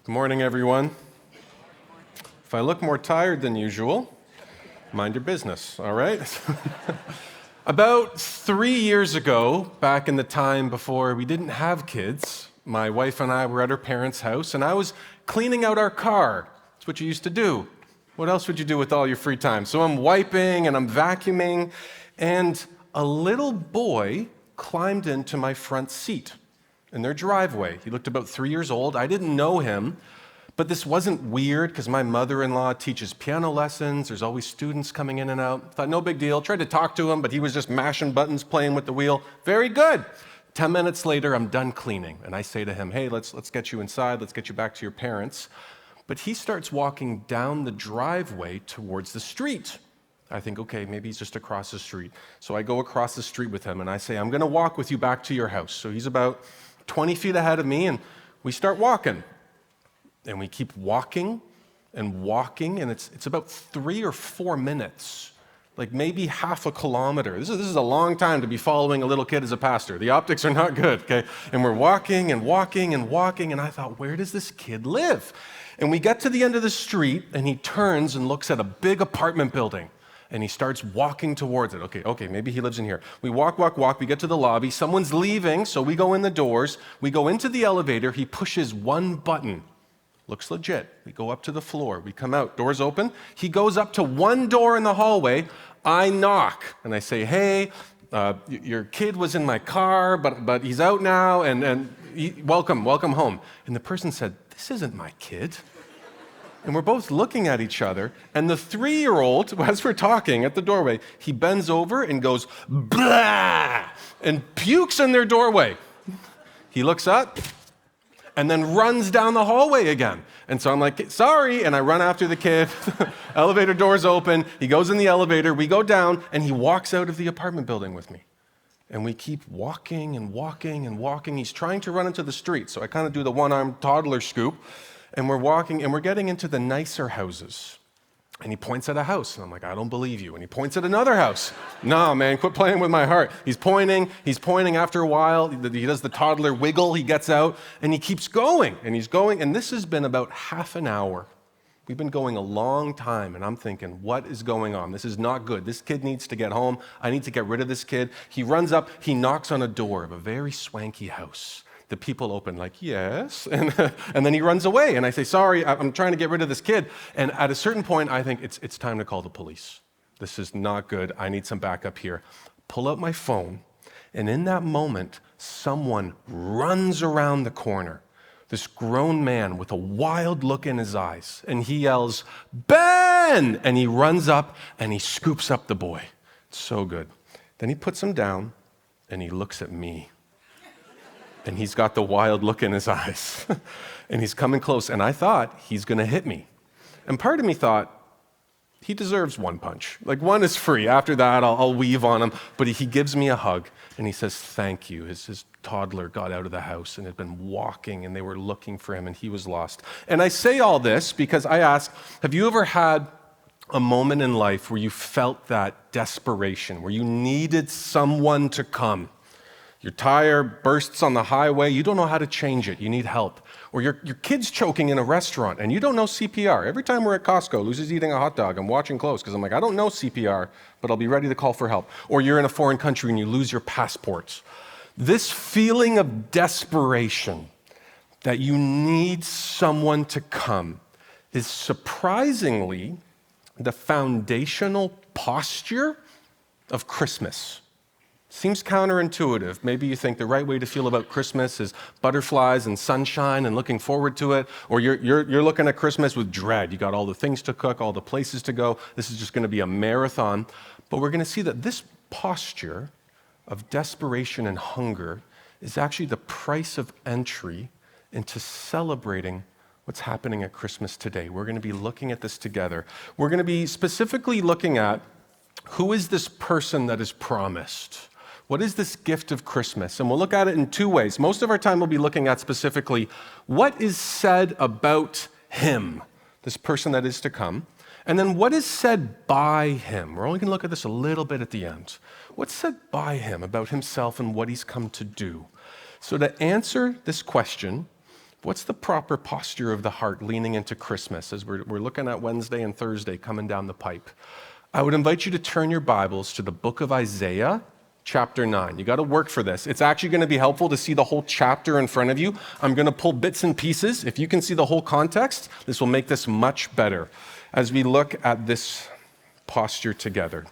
Good morning, everyone. If I look more tired than usual, mind your business, all right? About 3 years ago, back in the time before we didn't have kids, my wife and I were at our parents' house, and I was cleaning out our car. That's what you used to do. What else would you do with all your free time? So I'm wiping and I'm vacuuming, and a little boy climbed into my front seat in their driveway. He looked about 3 years old. I didn't know him, but this wasn't weird because my mother-in-law teaches piano lessons. There's always students coming in and out. Thought, no big deal. Tried to talk to him, but he was just mashing buttons, playing with the wheel. Very good. 10 minutes later, I'm done cleaning, and I say to him, hey, let's get you inside. Let's get you back to your parents. But he starts walking down the driveway towards the street. I think, okay, maybe he's just across the street. So I go across the street with him, and I say, I'm going to walk with you back to your house. So he's about 20 feet ahead of me, and we start walking. And we keep walking, and it's about 3 or 4 minutes, like maybe half a kilometer. This is a long time to be following a little kid as a pastor. The optics are not good, okay? And we're walking, and I thought, where does this kid live? And we get to the end of the street, and he turns and looks at a big apartment building. And he starts walking towards it. Okay, maybe he lives in here. We walk. We get to the lobby. Someone's leaving, so we go in the doors. We go into the elevator. He pushes one button. Looks legit. We go up to the floor. We come out. Doors open. He goes up to one door in the hallway. I knock, and I say, hey, your kid was in my car, but he's out now, and welcome home. And the person said, this isn't my kid. And we're both looking at each other, and the 3-year-old, as we're talking at the doorway, he bends over and goes, blah, and pukes in their doorway. He looks up and then runs down the hallway again. And so I'm like, sorry, and I run after the kid. Elevator doors open. He goes in the elevator. We go down, and he walks out of the apartment building with me. And we keep walking. He's trying to run into the street, so I kind of do the one-armed toddler scoop. And we're walking, and we're getting into the nicer houses. And he points at a house, and I'm like, I don't believe you. And he points at another house. No, man, quit playing with my heart. He's pointing. After a while, he does the toddler wiggle. He gets out, and he keeps going. And he's going, and this has been about half an hour. We've been going a long time, and I'm thinking, what is going on? This is not good. This kid needs to get home. I need to get rid of this kid. He runs up. He knocks on a door of a very swanky house. The people open like, yes, and then he runs away. And I say, sorry, I'm trying to get rid of this kid. And at a certain point, I think it's time to call the police. This is not good. I need some backup here. Pull out my phone, and in that moment, someone runs around the corner. This grown man with a wild look in his eyes, and he yells, Ben! And he runs up, and he scoops up the boy. It's so good. Then he puts him down, and he looks at me. And he's got the wild look in his eyes. And he's coming close, and I thought he's going to hit me. And part of me thought, he deserves one punch. Like, one is free. After that, I'll weave on him. But he gives me a hug, and he says, thank you. His toddler got out of the house and had been walking, and they were looking for him, and he was lost. And I say all this because I ask, have you ever had a moment in life where you felt that desperation, where you needed someone to come? Your tire bursts on the highway, you don't know how to change it, you need help. Or your kid's choking in a restaurant and you don't know CPR. Every time we're at Costco, Lucy's eating a hot dog, I'm watching close because I'm like, I don't know CPR, but I'll be ready to call for help. Or you're in a foreign country and you lose your passport. This feeling of desperation that you need someone to come is surprisingly the foundational posture of Christmas. Seems counterintuitive. Maybe you think the right way to feel about Christmas is butterflies and sunshine and looking forward to it, or you're looking at Christmas with dread. You got all the things to cook, all the places to go. This is just going to be a marathon. But we're going to see that this posture of desperation and hunger is actually the price of entry into celebrating what's happening at Christmas today. We're going to be looking at this together. We're going to be specifically looking at who is this person that is promised. What is this gift of Christmas? And we'll look at it in 2 ways. Most of our time we'll be looking at specifically what is said about him, this person that is to come, and then what is said by him. We're only going to look at this a little bit at the end. What's said by him about himself and what he's come to do? So to answer this question, What's the proper posture of the heart leaning into Christmas as we're looking at Wednesday and Thursday coming down the pipe? I would invite you to turn your Bibles to the book of Isaiah, chapter 9. You got to work for this. It's actually going to be helpful to see the whole chapter in front of you. I'm going to pull bits and pieces. If you can see the whole context, this will make this much better as we look at this posture together.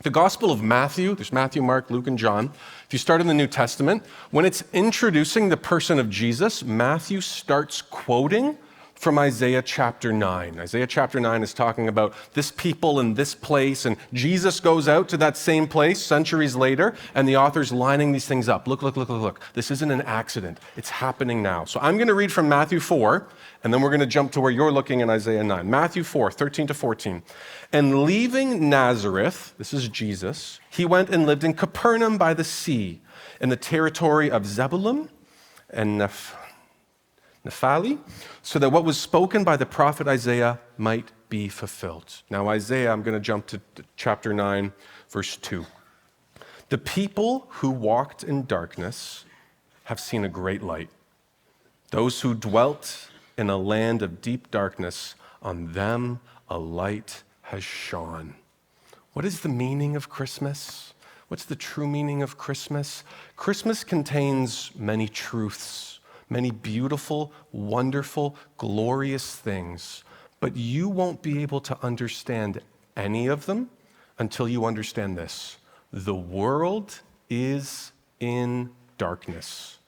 The Gospel of Matthew, there's Matthew, Mark, Luke, and John. If you start in the New Testament, when it's introducing the person of Jesus, Matthew starts quoting from Isaiah chapter 9. Isaiah chapter 9 is talking about this people in this place, and Jesus goes out to that same place centuries later, and the author's lining these things up. Look. This isn't an accident. It's happening now. So I'm going to read from Matthew 4, and then we're going to jump to where you're looking in Isaiah 9. Matthew 4, 13 to 14. And leaving Nazareth, this is Jesus, he went and lived in Capernaum by the sea, in the territory of Zebulun and Naphtali, so that what was spoken by the prophet Isaiah might be fulfilled. Now Isaiah, I'm going to jump to chapter 9, verse 2. The people who walked in darkness have seen a great light. Those who dwelt in a land of deep darkness, on them a light has shone. What is the meaning of Christmas? What's the true meaning of Christmas? Christmas contains many truths, many beautiful, wonderful, glorious things, but you won't be able to understand any of them until you understand this. The world is in darkness.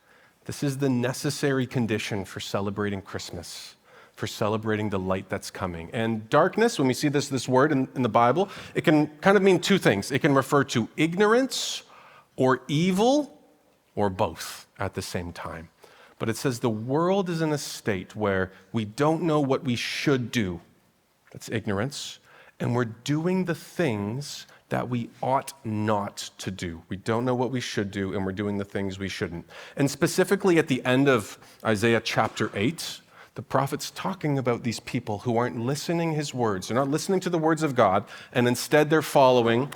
This is the necessary condition for celebrating Christmas, for celebrating the light that's coming. And darkness, when we see this word in the Bible, it can kind of mean two things. It can refer to ignorance or evil or both at the same time. But it says the world is in a state where we don't know what we should do. That's ignorance. And we're doing the things that we ought not to do. We don't know what we should do, and we're doing the things we shouldn't. And specifically at the end of Isaiah chapter 8, the prophet's talking about these people who aren't listening his words. They're not listening to the words of God, and instead they're following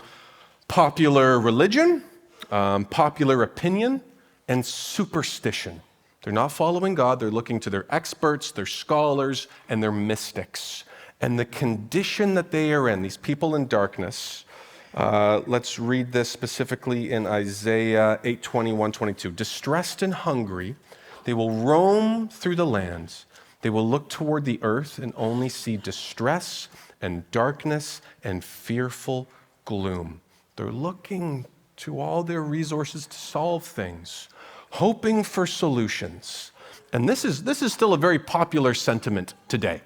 popular religion, popular opinion, and superstition. They're not following God. They're looking to their experts, their scholars, and their mystics. And the condition that they are in, these people in darkness, let's read this specifically in Isaiah 8, 21, 22. Distressed and hungry, they will roam through the lands. They will look toward the earth and only see distress and darkness and fearful gloom. They're looking to all their resources to solve things, hoping for solutions. And this is still a very popular sentiment today.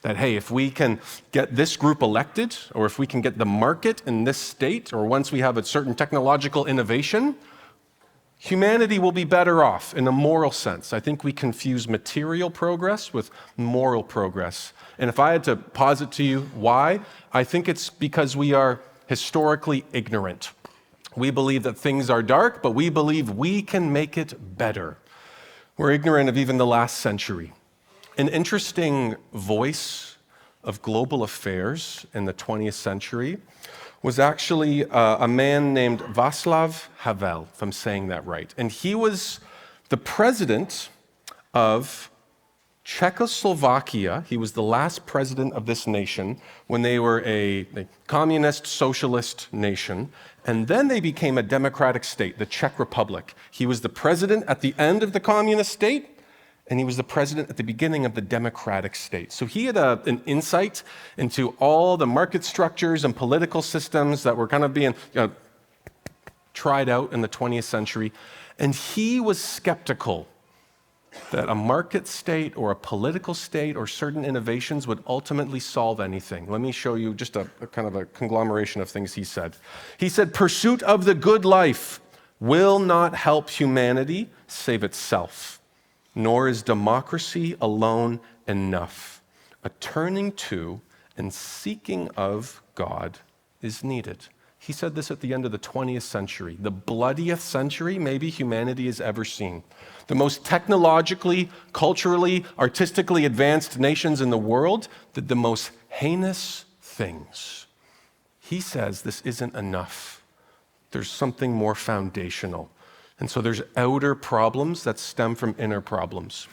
That, hey, if we can get this group elected, or if we can get the market in this state, or once we have a certain technological innovation, humanity will be better off in a moral sense. I think we confuse material progress with moral progress. And if I had to posit to you why, I think it's because we are historically ignorant. We believe that things are dark, but we believe we can make it better. We're ignorant of even the last century. An interesting voice of global affairs in the 20th century was actually a man named Václav Havel, if I'm saying that right. And he was the president of Czechoslovakia. He was the last president of this nation when they were a communist socialist nation. And then they became a democratic state, the Czech Republic. He was the president at the end of the communist state, and he was the president at the beginning of the democratic state. So he had an insight into all the market structures and political systems that were kind of being tried out in the 20th century. And he was skeptical that a market state or a political state or certain innovations would ultimately solve anything. Let me show you just a kind of a conglomeration of things he said. He said, pursuit of the good life will not help humanity save itself, nor is democracy alone enough. A turning to and seeking of God is needed. He said this at the end of the 20th century, the bloodiest century maybe humanity has ever seen. The most technologically, culturally, artistically advanced nations in the world did the most heinous things. He says this isn't enough. There's something more foundational. And so there's outer problems that stem from inner problems.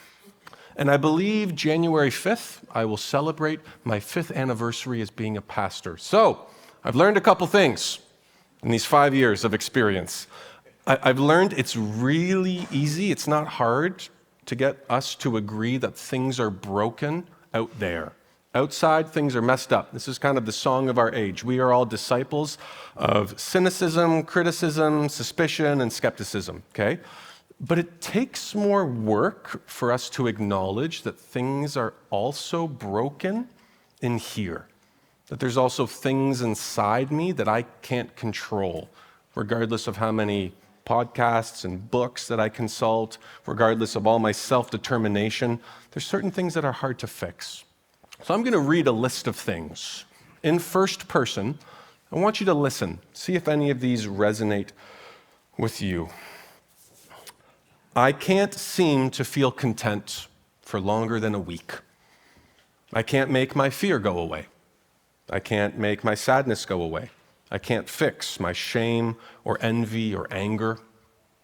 And I believe January 5th, I will celebrate my 5th anniversary as being a pastor. So I've learned a couple things in these 5 years of experience. I've learned it's really easy, it's not hard to get us to agree that things are broken out there. Outside, things are messed up. This is kind of the song of our age. We are all disciples of cynicism, criticism, suspicion, and skepticism, okay? But it takes more work for us to acknowledge that things are also broken in here, that there's also things inside me that I can't control, regardless of how many podcasts and books that I consult, regardless of all my self-determination. There's certain things that are hard to fix. So I'm going to read a list of things in first person. I want you to listen, see if any of these resonate with you. I can't seem to feel content for longer than a week. I can't make my fear go away. I can't make my sadness go away. I can't fix my shame or envy or anger.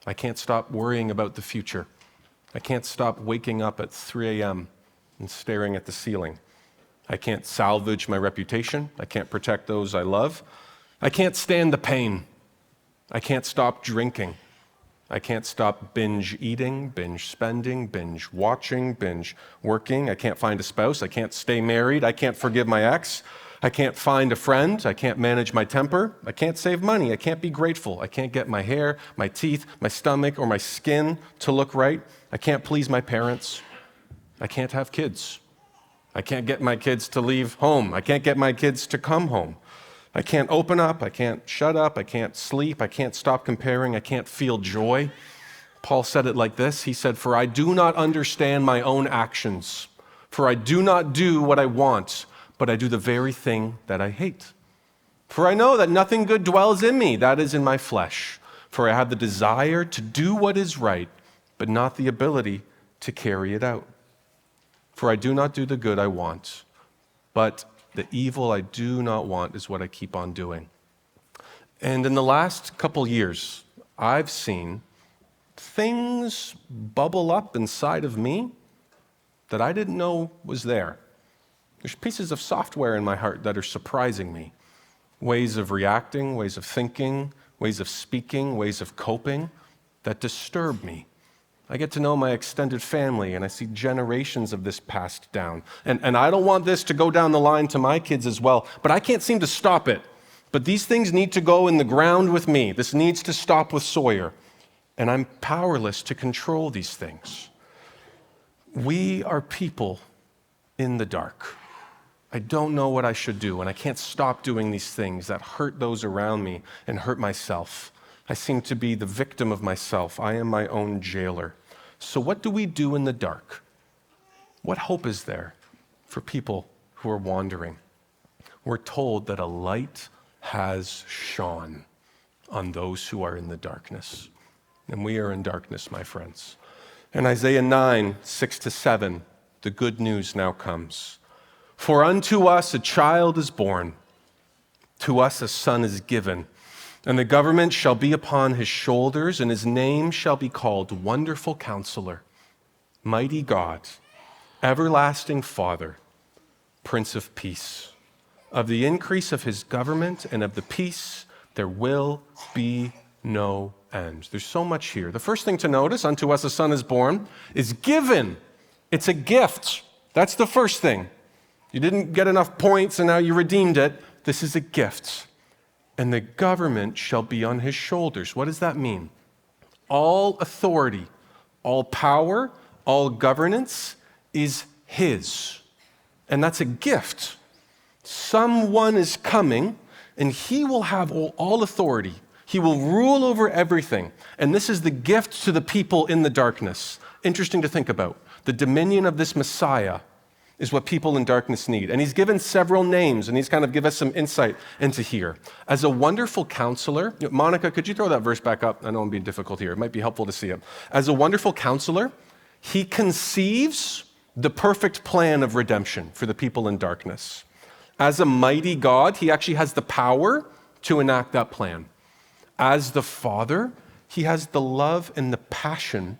I can't stop worrying about the future. I can't stop waking up at 3 a.m. and staring at the ceiling. I can't salvage my reputation. I can't protect those I love. I can't stand the pain. I can't stop drinking. I can't stop binge eating, binge spending, binge watching, binge working. I can't find a spouse. I can't stay married. I can't forgive my ex. I can't find a friend. I can't manage my temper. I can't save money. I can't be grateful. I can't get my hair, my teeth, my stomach, or my skin to look right. I can't please my parents. I can't have kids. I can't get my kids to leave home. I can't get my kids to come home. I can't open up. I can't shut up. I can't sleep. I can't stop comparing. I can't feel joy. Paul said it like this. He said, "For I do not understand my own actions. For I do not do what I want, but I do the very thing that I hate. For I know that nothing good dwells in me, that is in my flesh. For I have the desire to do what is right, but not the ability to carry it out. For I do not do the good I want, but the evil I do not want is what I keep on doing." And in the last couple years, I've seen things bubble up inside of me that I didn't know was there. There's pieces of software in my heart that are surprising me. Ways of reacting, ways of thinking, ways of speaking, ways of coping that disturb me. I get to know my extended family, and I see generations of this passed down. And I don't want this to go down the line to my kids as well, but I can't seem to stop it. But these things need to go in the ground with me. This needs to stop with Sawyer. And I'm powerless to control these things. We are people in the dark. I don't know what I should do, and I can't stop doing these things that hurt those around me and hurt myself. I seem to be the victim of myself. I am my own jailer. So what do we do in the dark? What hope is there for people who are wandering? We're told that a light has shone on those who are in the darkness. And we are in darkness, my friends. In Isaiah 9, 6-7, the good news now comes. "For unto us a child is born, to us a son is given, and the government shall be upon his shoulders, and his name shall be called Wonderful Counselor, Mighty God, Everlasting Father, Prince of Peace. Of the increase of his government and of the peace there will be no end." There's so much here. The first thing to notice, unto us a son is born, is given. It's a gift. That's the first thing. You didn't get enough points and now you redeemed it. This is a gift. And the government shall be on his shoulders. What does that mean? All authority, all power, all governance is his. And that's a gift. Someone is coming and he will have all authority. He will rule over everything. And this is the gift to the people in the darkness. Interesting to think about. The dominion of this Messiah is what people in darkness need. And he's given several names, and he's kind of give us some insight into here. As a wonderful counselor, Monica, could you throw that verse back up? I know I'm being difficult here. It might be helpful to see it. As a wonderful counselor, he conceives the perfect plan of redemption for the people in darkness. As a mighty God, he actually has the power to enact that plan. As the Father, he has the love and the passion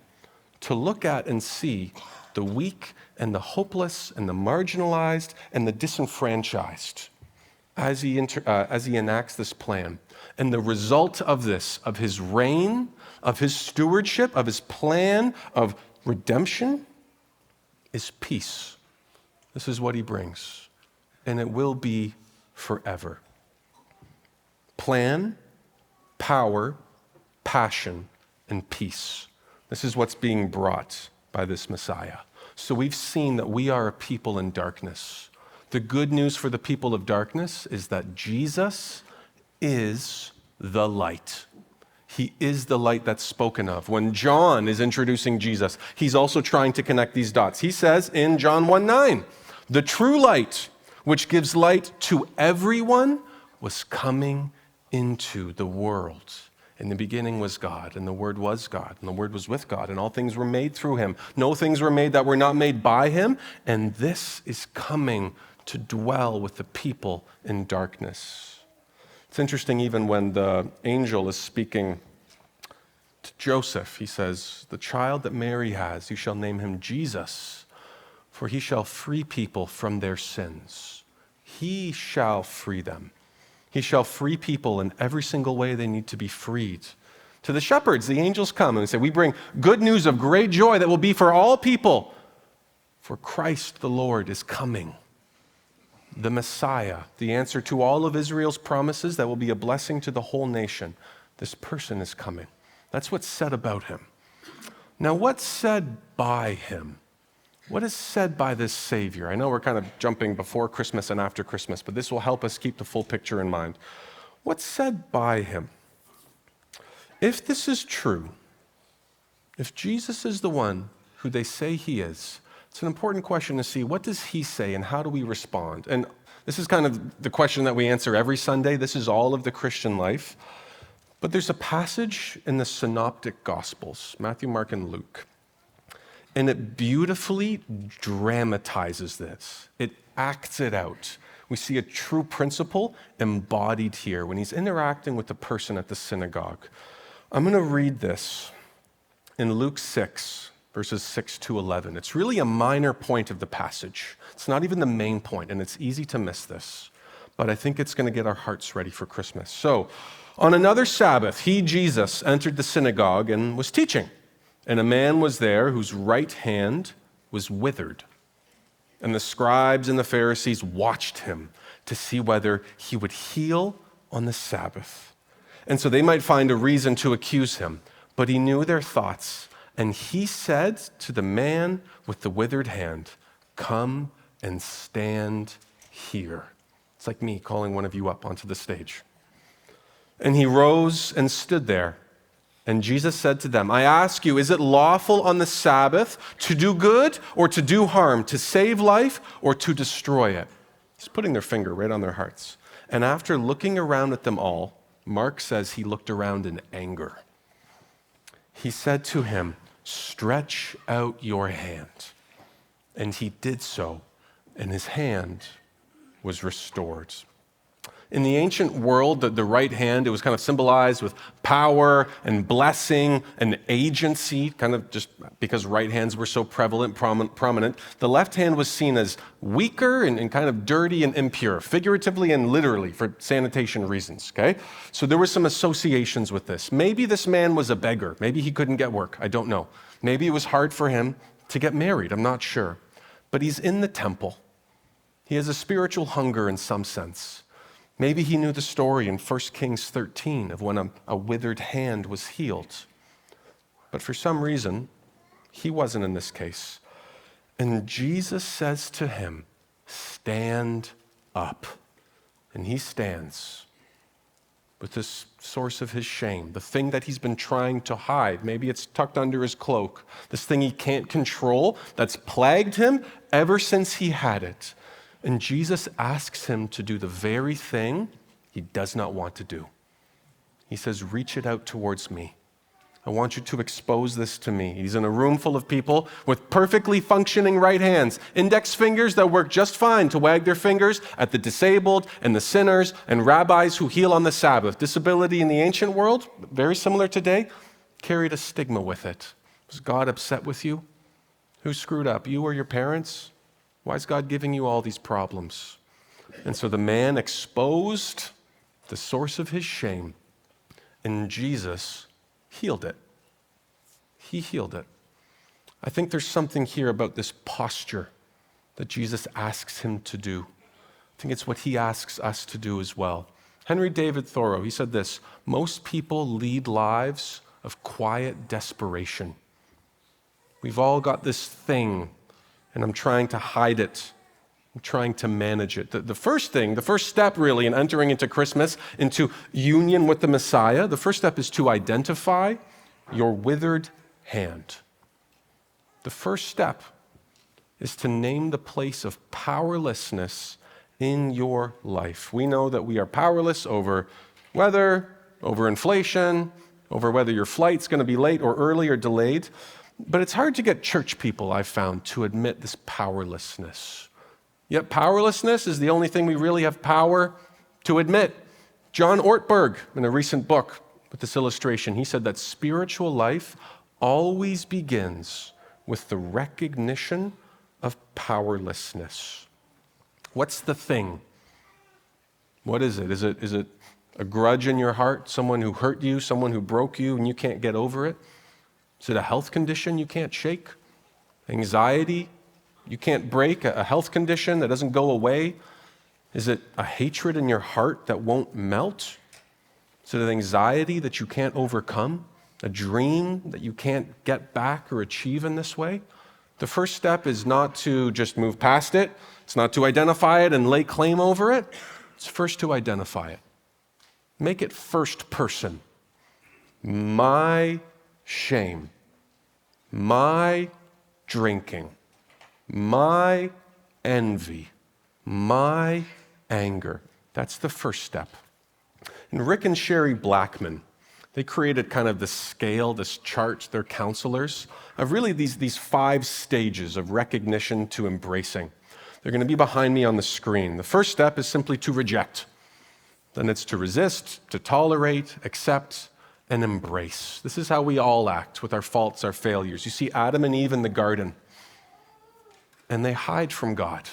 to look at and see the weak and the hopeless and the marginalized and the disenfranchised as he enacts this plan. And the result of this, of his reign, of his stewardship, of his plan of redemption, is peace. This is what he brings, and it will be forever. Plan, power, passion, and peace. This is what's being brought by this Messiah. So we've seen that we are a people in darkness. The good news for the people of darkness is that Jesus is the light. He is the light that's spoken of. When John is introducing Jesus, he's also trying to connect these dots. He says in John 1:9, the true light, which gives light to everyone, was coming into the world. In the beginning was God, and the Word was God, and the Word was with God, and all things were made through him. No things were made that were not made by him, and this is coming to dwell with the people in darkness. It's interesting, even when the angel is speaking to Joseph, he says, the child that Mary has, you shall name him Jesus, for he shall free people from their sins. He shall free them. He shall free people in every single way they need to be freed. To the shepherds, the angels come and say, we bring good news of great joy that will be for all people. For Christ the Lord is coming. The Messiah, the answer to all of Israel's promises that will be a blessing to the whole nation. This person is coming. That's what's said about him. Now, what's said by him? What is said by this Savior? I know we're kind of jumping before Christmas and after Christmas, but this will help us keep the full picture in mind. What's said by him? If this is true, if Jesus is the one who they say he is, it's an important question to see, what does he say and how do we respond? And this is kind of the question that we answer every Sunday. This is all of the Christian life. But there's a passage in the Synoptic Gospels, Matthew, Mark, and Luke, and it beautifully dramatizes this. It acts it out. We see a true principle embodied here when he's interacting with the person at the synagogue. I'm going to read this in Luke 6, verses 6 to 11. It's really a minor point of the passage. It's not even the main point, and it's easy to miss this. But I think it's going to get our hearts ready for Christmas. So, on another Sabbath, he, Jesus, entered the synagogue and was teaching. And a man was there whose right hand was withered. And the scribes and the Pharisees watched him to see whether he would heal on the Sabbath. And so they might find a reason to accuse him. But he knew their thoughts. And he said to the man with the withered hand, come and stand here. It's like me calling one of you up onto the stage. And he rose and stood there. And Jesus said to them, I ask you, is it lawful on the Sabbath to do good or to do harm, to save life or to destroy it? He's putting their finger right on their hearts. And after looking around at them all, Mark says he looked around in anger. He said to him, stretch out your hand. And he did so, and his hand was restored. In the ancient world, the right hand, it was kind of symbolized with power and blessing and agency, kind of just because right hands were so prevalent, prominent. The left hand was seen as weaker and kind of dirty and impure, figuratively and literally for sanitation reasons, okay? So there were some associations with this. Maybe this man was a beggar. Maybe he couldn't get work. I don't know. Maybe it was hard for him to get married. I'm not sure. But he's in the temple. He has a spiritual hunger in some sense. Maybe he knew the story in 1 Kings 13 of when a withered hand was healed. But for some reason, he wasn't in this case. And Jesus says to him, stand up. And he stands with this source of his shame, the thing that he's been trying to hide. Maybe it's tucked under his cloak, this thing he can't control that's plagued him ever since he had it. And Jesus asks him to do the very thing he does not want to do. He says, reach it out towards me. I want you to expose this to me. He's in a room full of people with perfectly functioning right hands, index fingers that work just fine to wag their fingers at the disabled and the sinners and rabbis who heal on the Sabbath. Disability in the ancient world, very similar today, carried a stigma with it. Was God upset with you? Who screwed up, you or your parents? Why is God giving you all these problems? And so the man exposed the source of his shame, and Jesus healed it. He healed it. I think there's something here about this posture that Jesus asks him to do. I think it's what he asks us to do as well. Henry David Thoreau, he said this: most people lead lives of quiet desperation. We've all got this thing, and I'm trying to hide it. I'm trying to manage it. The first step really in entering into Christmas, into union with the Messiah, the first step is to identify your withered hand. The first step is to name the place of powerlessness in your life. We know that we are powerless over weather, over inflation, over whether your flight's going to be late or early or delayed. But it's hard to get church people, I've found, to admit this powerlessness. Yet powerlessness is the only thing we really have power to admit. John Ortberg, in a recent book with this illustration, he said that spiritual life always begins with the recognition of powerlessness. What's the thing? What is it? Is it a grudge in your heart? Someone who hurt you, someone who broke you, and you can't get over it? Is it a health condition you can't shake? Anxiety you can't break? A health condition that doesn't go away? Is it a hatred in your heart that won't melt? Is it an anxiety that you can't overcome? A dream that you can't get back or achieve in this way? The first step is not to just move past it. It's not to identify it and lay claim over it. It's first to identify it. Make it first person. My shame, my drinking, my envy, my anger. That's the first step. And Rick and Sherry Blackman, they created kind of this scale, this chart, they're counselors, of really these 5 stages of recognition to embracing. They're going to be behind me on the screen. The first step is simply to reject. Then it's to resist, to tolerate, accept, and embrace. This is how we all act with our faults, our failures. You see Adam and Eve in the garden, and they hide from God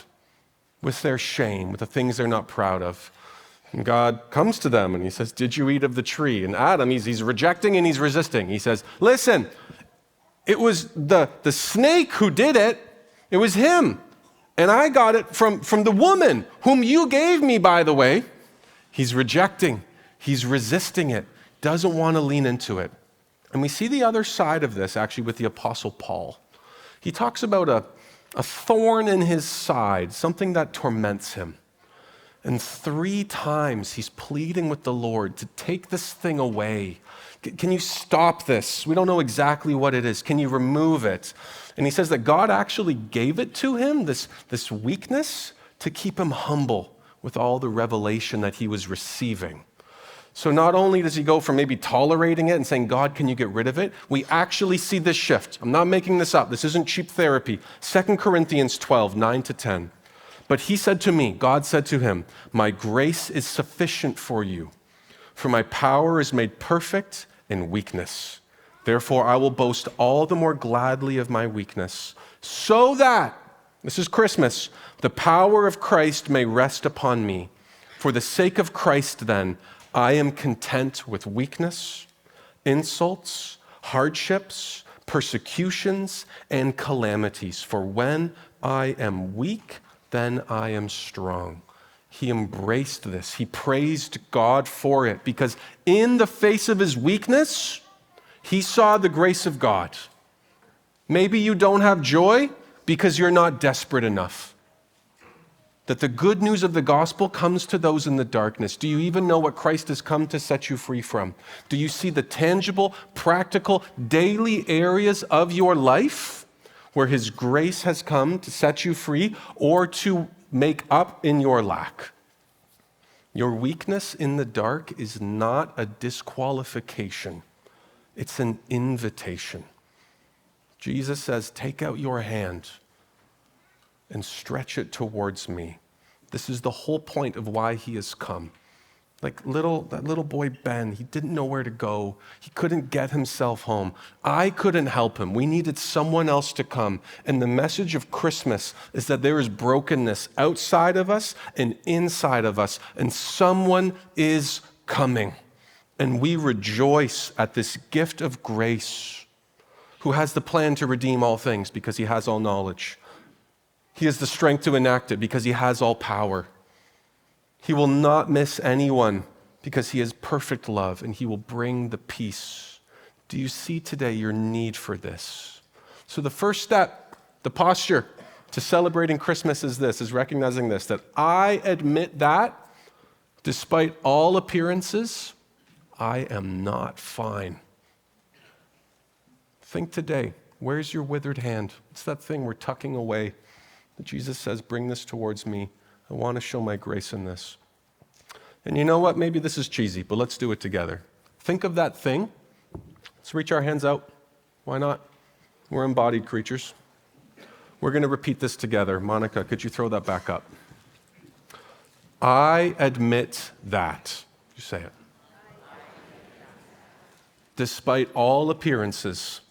with their shame, with the things they're not proud of. And God comes to them and he says, did you eat of the tree? And Adam, he's rejecting and he's resisting. He says, listen, it was the snake who did it. It was him. And I got it from the woman whom you gave me, by the way. He's rejecting. He's resisting it. Doesn't want to lean into it. And we see the other side of this actually with the Apostle Paul. He talks about a thorn in his side, something that torments him. And 3 times he's pleading with the Lord to take this thing away. Can you stop this? We don't know exactly what it is. Can you remove it? And he says that God actually gave it to him, this weakness, to keep him humble with all the revelation that he was receiving. So not only does he go from maybe tolerating it and saying, God, can you get rid of it? We actually see this shift. I'm not making this up. This isn't cheap therapy. 2 Corinthians 12, 9-10. But he said to me, God said to him, my grace is sufficient for you, for my power is made perfect in weakness. Therefore, I will boast all the more gladly of my weakness, so that, this is Christmas, the power of Christ may rest upon me. For the sake of Christ, then, I am content with weakness, insults, hardships, persecutions, and calamities. For when I am weak, then I am strong. He embraced this. He praised God for it because in the face of his weakness, he saw the grace of God. Maybe you don't have joy because you're not desperate enough. That the good news of the gospel comes to those in the darkness. Do you even know what Christ has come to set you free from? Do you see the tangible, practical, daily areas of your life where his grace has come to set you free or to make up in your lack? Your weakness in the dark is not a disqualification. It's an invitation. Jesus says, take out your hand and stretch it towards me. This is the whole point of why he has come. Like that little boy Ben, he didn't know where to go. He couldn't get himself home. I couldn't help him. We needed someone else to come. And the message of Christmas is that there is brokenness outside of us and inside of us, and someone is coming. And we rejoice at this gift of grace, who has the plan to redeem all things because he has all knowledge. He has the strength to enact it because he has all power. He will not miss anyone because he has perfect love, and he will bring the peace. Do you see today your need for this? So the first step, the posture to celebrating Christmas is recognizing this, that I admit that despite all appearances, I am not fine. Think today, where's your withered hand? It's that thing we're tucking away that Jesus says, bring this towards me. I want to show my grace in this. And you know what? Maybe this is cheesy, but let's do it together. Think of that thing. Let's reach our hands out. Why not? We're embodied creatures. We're going to repeat this together. Monica, could you throw that back up? I admit that. You say it. Despite all appearances,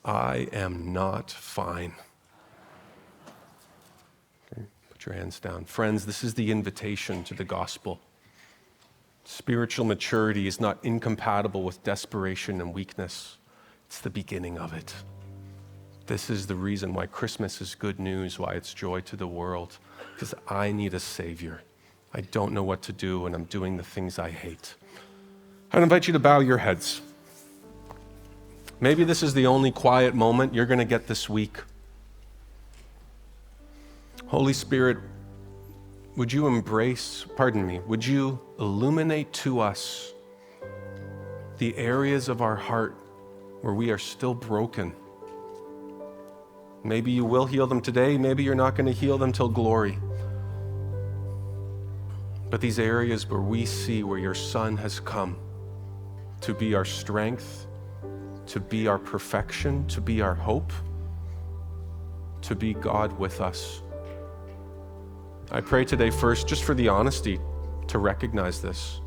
I am not fine. Put your hands down. Friends, this is the invitation to the gospel. Spiritual maturity is not incompatible with desperation and weakness. It's the beginning of it. This is the reason why Christmas is good news, why it's joy to the world, because I need a Savior. I don't know what to do, and I'm doing the things I hate. I'd invite you to bow your heads. Maybe this is the only quiet moment you're going to get this week. Holy Spirit, would you would you illuminate to us the areas of our heart where we are still broken? Maybe you will heal them today. Maybe you're not going to heal them till glory. But these areas where we see where your Son has come to be our strength, to be our perfection, to be our hope, to be God with us. I pray today first just for the honesty to recognize this.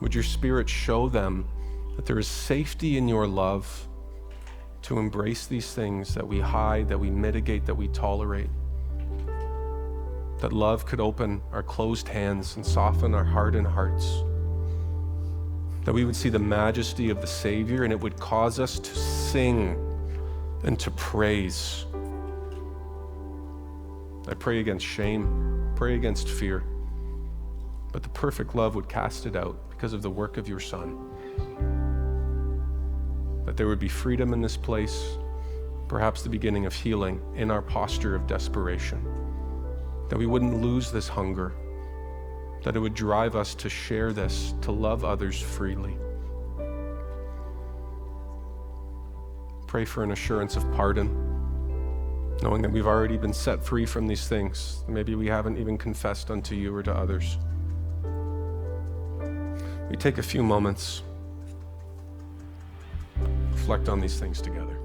Would your Spirit show them that there is safety in your love to embrace these things that we hide, that we mitigate, that we tolerate. That love could open our closed hands and soften our hardened hearts. That we would see the majesty of the Savior, and it would cause us to sing and to praise. I pray against shame, pray against fear, but the perfect love would cast it out because of the work of your Son. That there would be freedom in this place, perhaps the beginning of healing in our posture of desperation. That we wouldn't lose this hunger, that it would drive us to share this, to love others freely. Pray for an assurance of pardon, knowing that we've already been set free from these things. Maybe we haven't even confessed unto you or to others. We take a few moments, reflect on these things together.